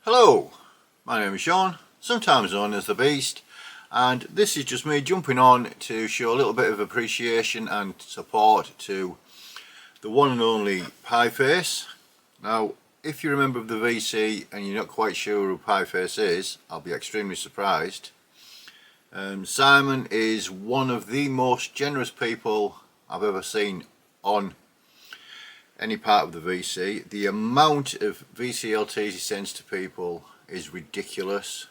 Hello, my name is Sean, sometimes known as the Beast, and this is just me jumping on to show a little bit of appreciation and support to the one and only Pieface. Now, if you remember the VC and you're not quite sure who Pieface is, I'll be extremely surprised. Simon is one of the most generous people I've ever seen on any part of the VC. The amount of VCLTs he sends to people is ridiculous.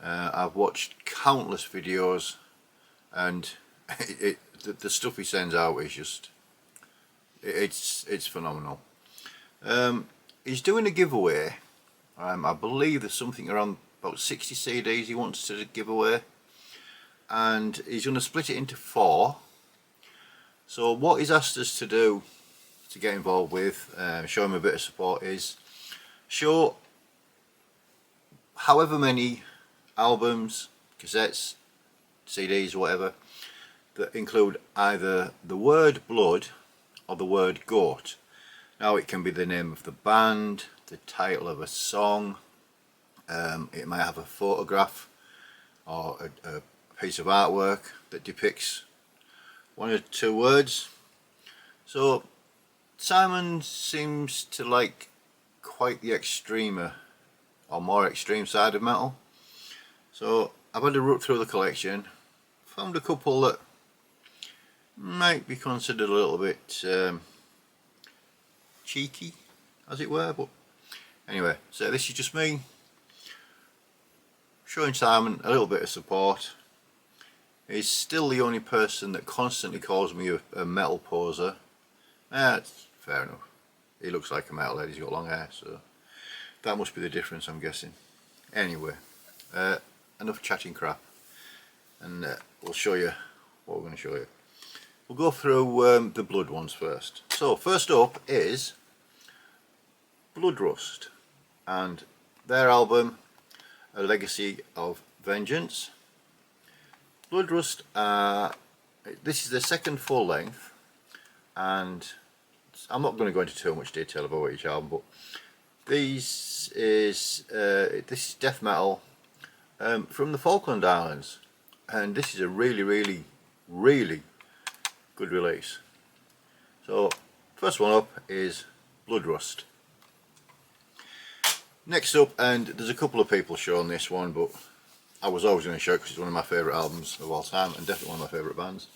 I've watched countless videos, and the stuff he sends out is just it's phenomenal. He's doing a giveaway. I believe there's something around about 60 CDs he wants to give away, and he's going to split it into 4. So what he's asked us to do to get involved with, show him a bit of support, is show however many albums, cassettes, CDs, whatever, that include either the word blood or the word goat. Now it can be the name of the band, the title of a song, it may have a photograph or a piece of artwork that depicts 1 or 2 words. So Simon seems to like quite the extremer or more extreme side of metal. So I've had a root through the collection, found a couple that might be considered a little bit cheeky, as it were, but anyway, so this is just me showing Simon a little bit of support. He's still the only person that constantly calls me a metal poser. That's fair enough. He looks like a metalhead, he's got long hair, so that must be the difference, I'm guessing. Anyway, enough chatting crap, and we'll show you what we're going to show you. We'll go through the blood ones first. So first up is Bloodrust and their album A Legacy of Vengeance. Bloodrust, this is their second full length, and I'm not going to go into too much detail about each album, but this is death metal from the Falkland Islands, and this is a really good release. So first one up is Bloodrust. Next up, and there's a couple of people showing this one, but I was always going to show it because it's one of my favourite albums of all time and definitely one of my favourite bands.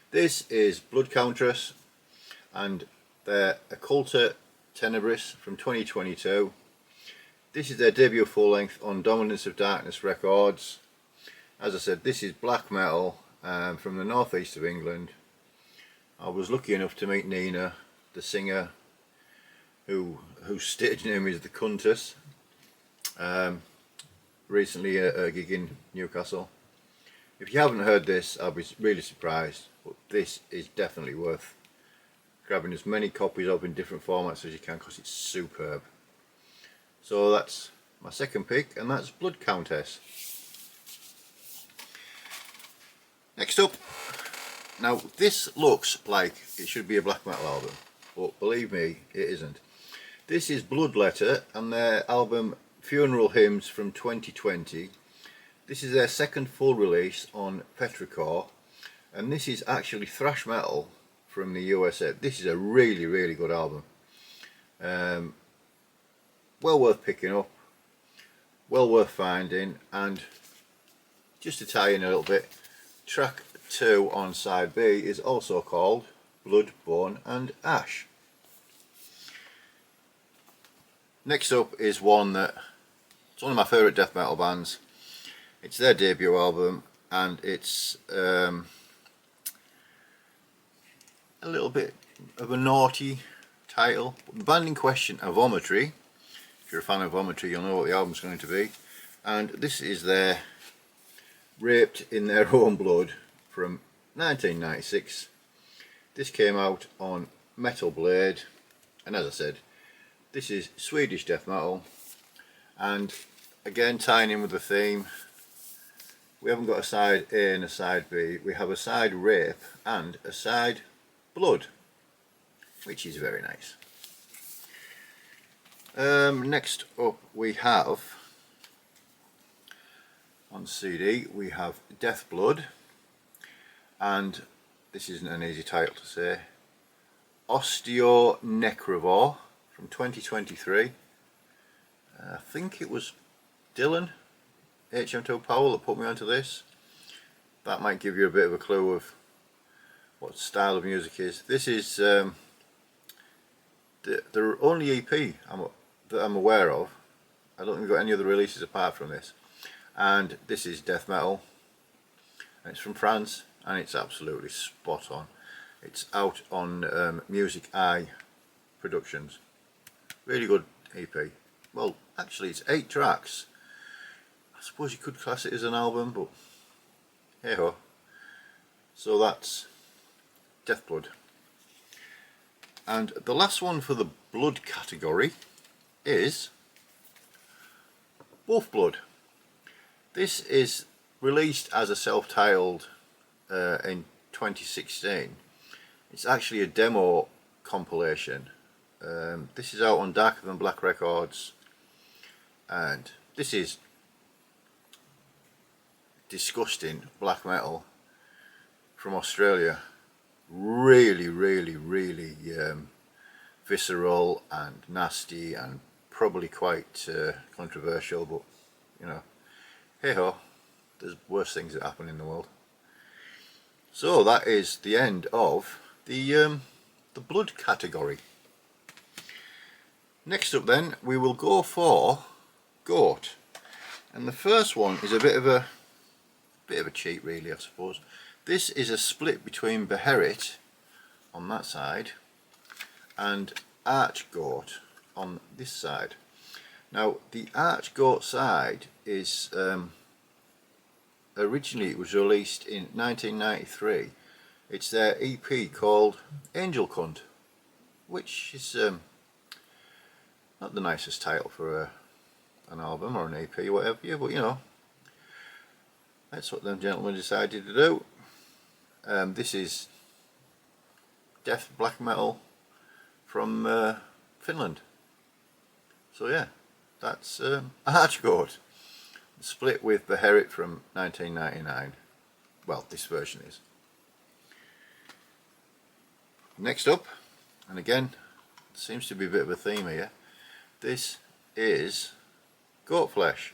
This is Countess and their Occulta Tenebris from 2022. This is their debut full length on Dominance of Darkness Records. As I said, this is black metal from the northeast of England. I was lucky enough to meet Nina, the singer, whose stage name is the Countess, recently at a gig in Newcastle. If you haven't heard this, I'll be really surprised, but this is definitely worth grabbing as many copies of in different formats as you can, because it's superb. So that's my second pick, and that's Blood Countess. Next up, now this looks like it should be a black metal album, but believe me, it isn't. This is Bloodletter and their album Funeral Hymns from 2020. This is their second full release on Petrichor, and this is actually thrash metal from the USA. This is a really good album. Well worth picking up, well worth finding. And just to tie in a little bit, track 2 on side B is also called Blood, Bone and Ash. Next up is one that it's one of my favourite death metal bands. It's their debut album, and it's a little bit of a naughty title. The band in question are Vomitory. If you're a fan of Vomitory, you'll know what the album's going to be. And this is their Raped in Their Own Blood from 1996. This came out on Metal Blade, and as I said, this is Swedish death metal. And again, tying in with the theme, we haven't got a side A and a side B, we have a side Rape and a side Blood, which is very nice. Next up we have, on CD, we have Death Blood, and this isn't an easy title to say, Osteonecravore from 2023. I think it was Dylan, HM2 Powell, that put me onto this. That might give you a bit of a clue of what style of music is. This is the only EP that I'm aware of. I don't think we've got any other releases apart from this. And this is death metal. And it's from France, and it's absolutely spot on. It's out on Music Eye Productions. Really good EP. Well, actually it's 8 tracks. I suppose you could class it as an album, but hey ho. So that's Death Blood. And the last one for the blood category is Wolf Blood. This is released as a self-titled in 2016. It's actually a demo compilation. This is out on Darker Than Black Records, and this is disgusting black metal from Australia. Really visceral and nasty, and probably quite controversial, but you know, hey ho, there's worse things that happen in the world. So that is the end of the blood category. Next up then, we will go for goat, and the first one is a bit of a cheat really, I suppose. This is a split between Beherit on that side and Arch Goat on this side. Now the Arch Goat side is originally it was released in 1993. It's their EP called Angel Cunt, which is not the nicest title for an album or an EP or whatever, yeah, but you know, that's what them gentlemen decided to do. This is death black metal from Finland. So yeah, that's Arch Goat, split with Beherit from 1999. Well, this version is. Next up, and again, seems to be a bit of a theme here, this is Goat Flesh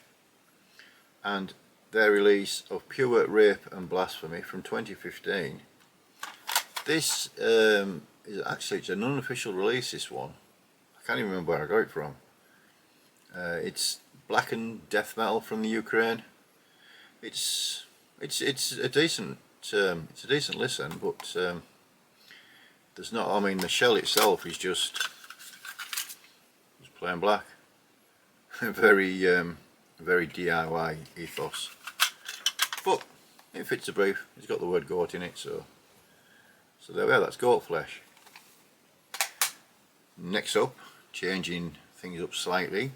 and their release of Pure Rape and Blasphemy from 2015. This is actually, it's an unofficial release, this one. I can't even remember where I got it from. It's blackened death metal from the Ukraine. It's a decent listen, but there's not, I mean, the shell itself is just plain black. very DIY ethos, but it fits the brief. It's got the word goat in it, so there we are. That's Goat Flesh. Next up, changing things up slightly,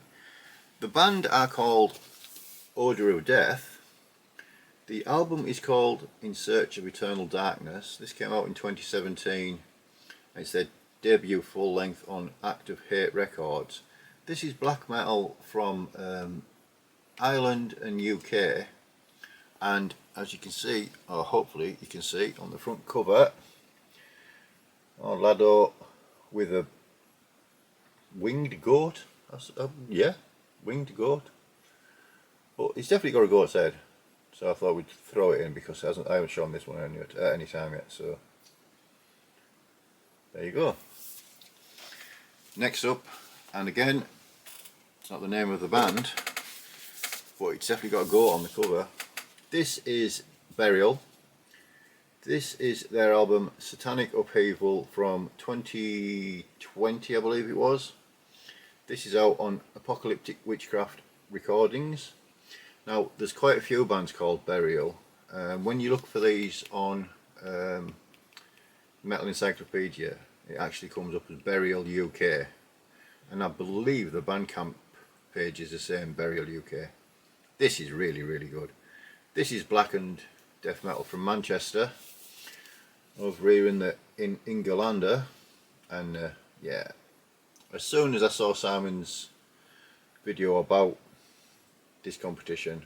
the band are called Order of Death. The album is called In Search of Eternal Darkness. This came out in 2017. It's their debut full length on Act of Hate Records. This is black metal from Ireland and UK, and as you can see, or hopefully you can see on the front cover, Lado with a winged goat. Yeah, winged goat, but it's definitely got a goat's head, so I thought we'd throw it in because I haven't shown this one at any time yet, so there you go. Next up, and again, it's not the name of the band, but it's definitely got a goat on the cover. This is Burial. This is their album Satanic Upheaval from 2020, I believe it was. This is out on Apocalyptic Witchcraft Recordings. Now, there's quite a few bands called Burial. When you look for these on Metal Encyclopedia, it actually comes up as Burial UK. And I believe the Bandcamp page is the same, Burial UK. This is really good. This is blackened death metal from Manchester, over here in England, and yeah, as soon as I saw Simon's video about this competition,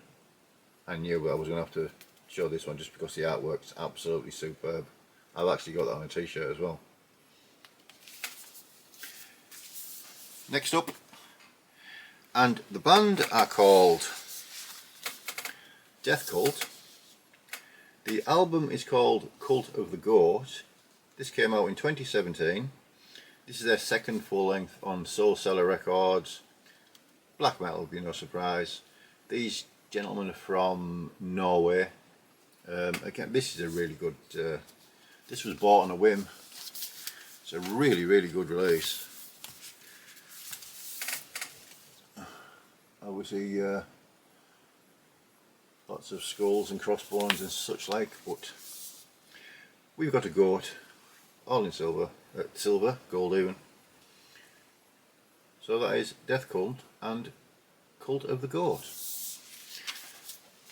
I knew I was going to have to show this one just because the artwork's absolutely superb. I've actually got that on a t-shirt as well. Next up, and the band are called Death Cult. The album is called Cult of the Goat. This came out in 2017. This is their second full length on Soul Cellar Records. Black metal would be no surprise. These gentlemen are from Norway. Again, this is a really good, this was bought on a whim. It's a really good release. Obviously lots of skulls and crossbones and such like, but we've got a goat, all in silver, gold even. So that is Death Cult and Cult of the Goat.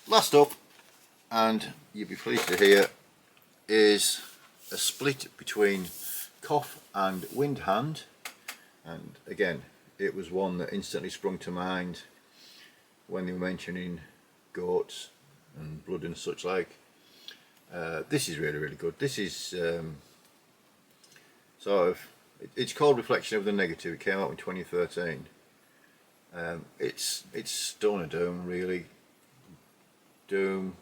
Last up, and you'll be pleased to hear, is a split between Cough and Windhand, and again it was one that instantly sprung to mind when they were mentioning goats and blood and such like. This is really good. This is sort of, it's called Reflection of the Negative. It came out in 2013. It's stoner doom, really. Doom.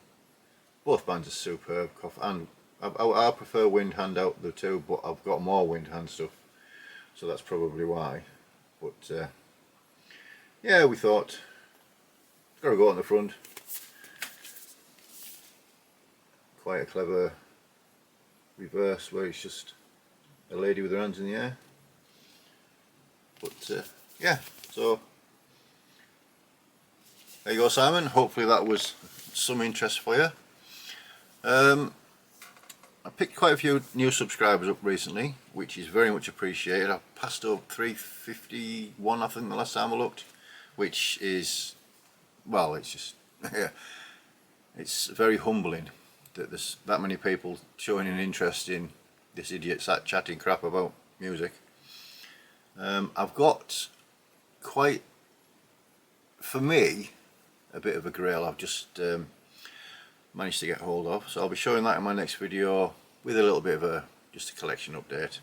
Both bands are superb. And I prefer Windhand out of the two, but I've got more Windhand stuff, so that's probably why. But yeah, we thought, got to go on the front. Quite a clever reverse where it's just a lady with her hands in the air. But yeah, so there you go, Simon. Hopefully that was some interest for you. I picked quite a few new subscribers up recently, which is very much appreciated. I passed over 351 I think the last time I looked, which is, well, it's just yeah, it's very humbling that there's that many people showing an interest in this idiot sat chatting crap about music. I've got quite, for me, a bit of a grail I've just managed to get hold of, so I'll be showing that in my next video with a little bit of just a collection update.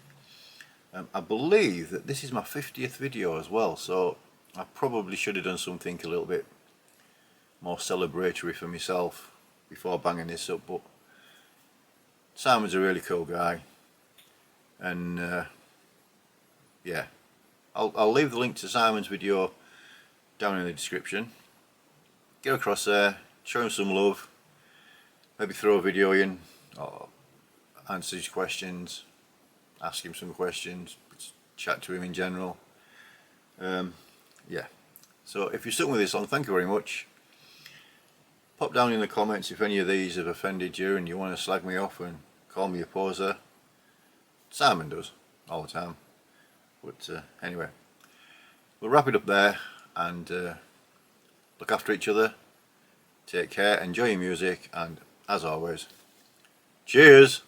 I believe that this is my 50th video as well, so I probably should have done something a little bit more celebratory for myself before banging this up, but Simon's a really cool guy, and yeah, I'll leave the link to Simon's video down in the description. Get across there, show him some love, maybe throw a video in, or answer his questions, ask him some questions, chat to him in general. Yeah, so if you're stuck with this long, thank you very much. Pop down in the comments if any of these have offended you and you want to slag me off and call me a poser. Simon does all the time. But anyway, we'll wrap it up there, and look after each other, take care, enjoy your music, and as always, cheers!